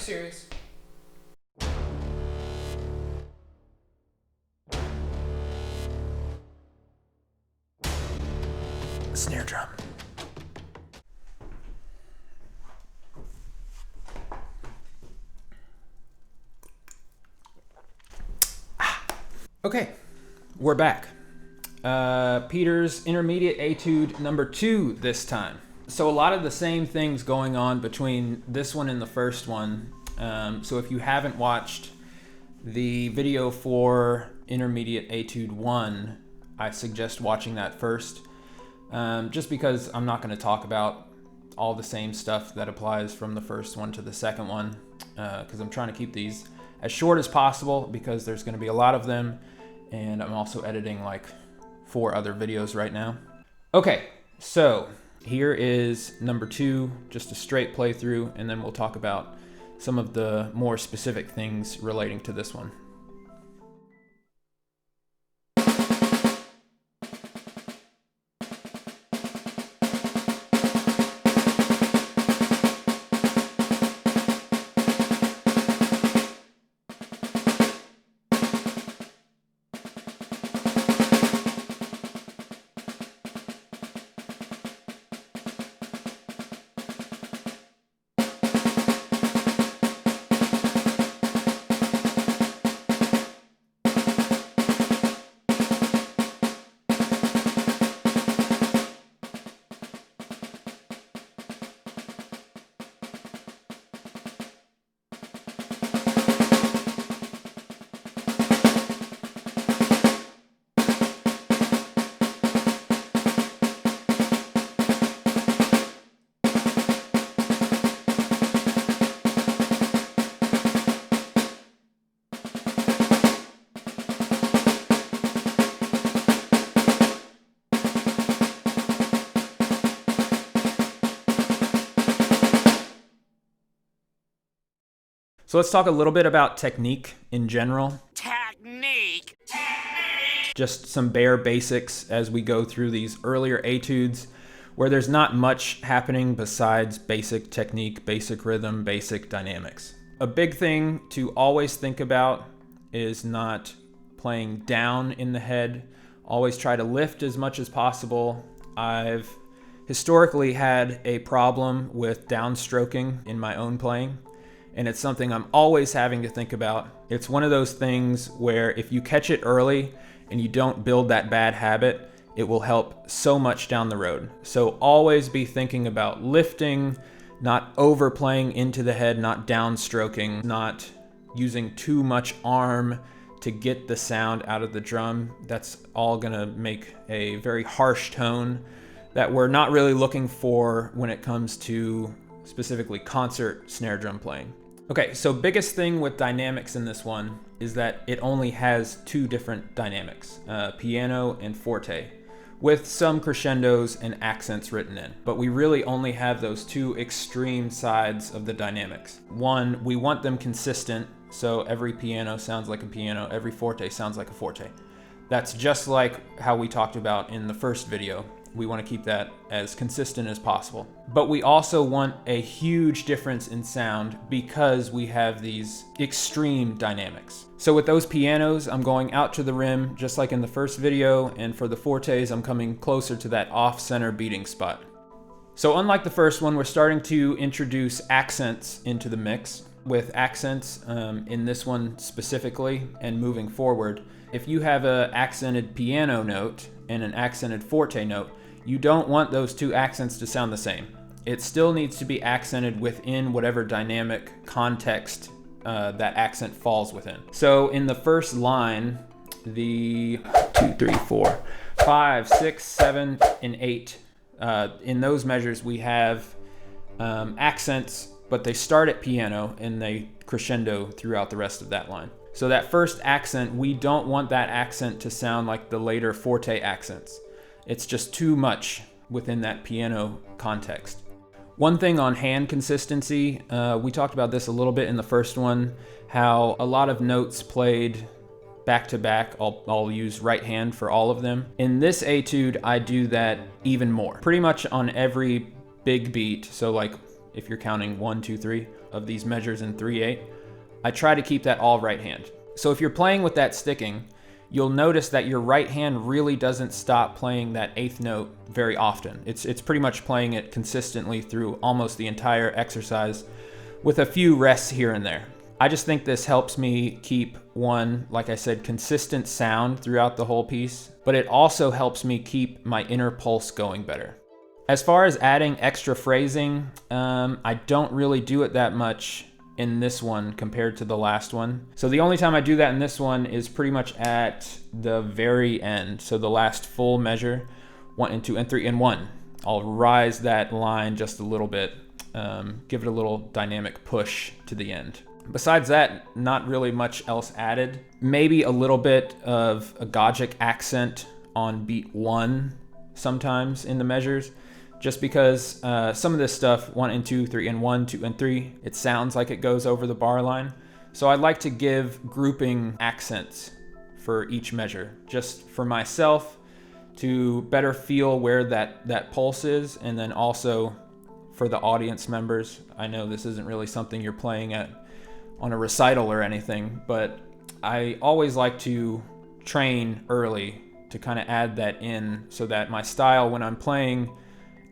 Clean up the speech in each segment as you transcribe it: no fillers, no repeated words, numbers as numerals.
serious. Snare drum. Okay, we're back. Peter's Intermediate Etude number 2 this time. So a lot of the same things going on between this one and the first one. So if you haven't watched the video for Intermediate Etude 1, I suggest watching that first. Just because I'm not going to talk about all the same stuff that applies from the first one to the second one, because I'm trying to keep these as short as possible because there's going to be a lot of them, and I'm also editing like 4 other videos right now. Okay, so here is number 2, just a straight playthrough, and then we'll talk about some of the more specific things relating to this one. So let's talk a little bit about technique in general. Technique. Just some bare basics as we go through these earlier etudes where there's not much happening besides basic technique, basic rhythm, basic dynamics. A big thing to always think about is not playing down in the head. Always try to lift as much as possible. I've historically had a problem with downstroking in my own playing, and it's something I'm always having to think about. It's one of those things where if you catch it early and you don't build that bad habit, it will help so much down the road. So always be thinking about lifting, not overplaying into the head, not downstroking, not using too much arm to get the sound out of the drum. That's all gonna make a very harsh tone that we're not really looking for when it comes to specifically concert snare drum playing. Okay, so biggest thing with dynamics in this one is that it only has 2 different dynamics, piano and forte, with some crescendos and accents written in. But we really only have those 2 extreme sides of the dynamics. One, we want them consistent, so every piano sounds like a piano, every forte sounds like a forte. That's just like how we talked about in the first video. We want to keep that as consistent as possible. But we also want a huge difference in sound because we have these extreme dynamics. So with those pianos, I'm going out to the rim just like in the first video, and for the fortes, I'm coming closer to that off-center beating spot. So unlike the first one, we're starting to introduce accents into the mix. With accents in this one specifically and moving forward, if you have an accented piano note and an accented forte note, you don't want those 2 accents to sound the same. It still needs to be accented within whatever dynamic context that accent falls within. So in the first line, the 2, 3, 4, 5, 6, 7, and 8, in those measures we have accents, but they start at piano and they crescendo throughout the rest of that line. So that first accent, we don't want that accent to sound like the later forte accents. It's just too much within that piano context. One thing on hand consistency, we talked about this a little bit in the first one, how a lot of notes played back to back, I'll use right hand for all of them. In this etude, I do that even more. Pretty much on every big beat, so like if you're counting 1, 2, 3 of these measures in 3/8. I try to keep that all right hand. So if you're playing with that sticking, you'll notice that your right hand really doesn't stop playing that 8th note very often. It's pretty much playing it consistently through almost the entire exercise with a few rests here and there. I just think this helps me keep one, like I said, consistent sound throughout the whole piece, but it also helps me keep my inner pulse going better. As far as adding extra phrasing, I don't really do it that much in this one compared to the last one. So the only time I do that in this one is pretty much at the very end. So the last full measure, 1 and 2 and 3 and 1. I'll rise that line just a little bit, give it a little dynamic push to the end. Besides that, not really much else added. Maybe a little bit of a Gogic accent on beat 1 sometimes in the measures, just because some of this stuff, 1 and 2, 3 and 1, 2 and 3, it sounds like it goes over the bar line. So I'd like to give grouping accents for each measure, just for myself to better feel where that pulse is, and then also for the audience members. I know this isn't really something you're playing at on a recital or anything, but I always like to train early to kind of add that in so that my style, when I'm playing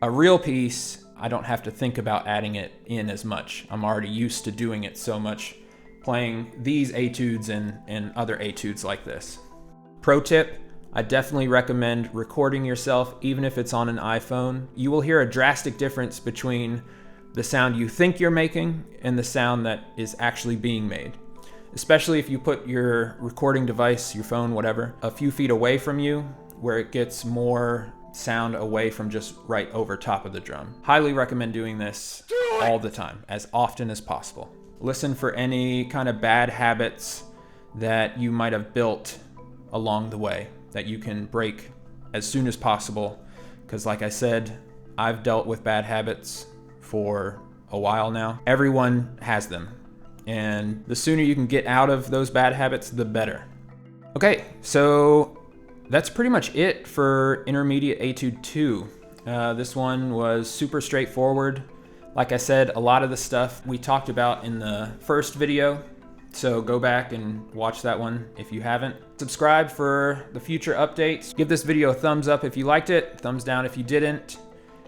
a real piece, I don't have to think about adding it in as much. I'm already used to doing it so much, playing these etudes and other etudes like this. Pro tip, I definitely recommend recording yourself, even if it's on an iPhone. You will hear a drastic difference between the sound you think you're making and the sound that is actually being made. Especially if you put your recording device, your phone, whatever, a few feet away from you, where it gets more sound away from just right over top of the drum. Highly recommend doing this all the time, as often as possible. Listen for any kind of bad habits that you might have built along the way that you can break as soon as possible. Because like I said, I've dealt with bad habits for a while now. Everyone has them. And the sooner you can get out of those bad habits, the better. Okay, so that's pretty much it for Intermediate Etude 2. This one was super straightforward. Like I said, a lot of the stuff we talked about in the first video, so go back and watch that one if you haven't. Subscribe for the future updates. Give this video a thumbs up if you liked it, thumbs down if you didn't.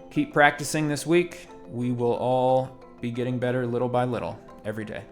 Keep practicing this week. We will all be getting better little by little every day.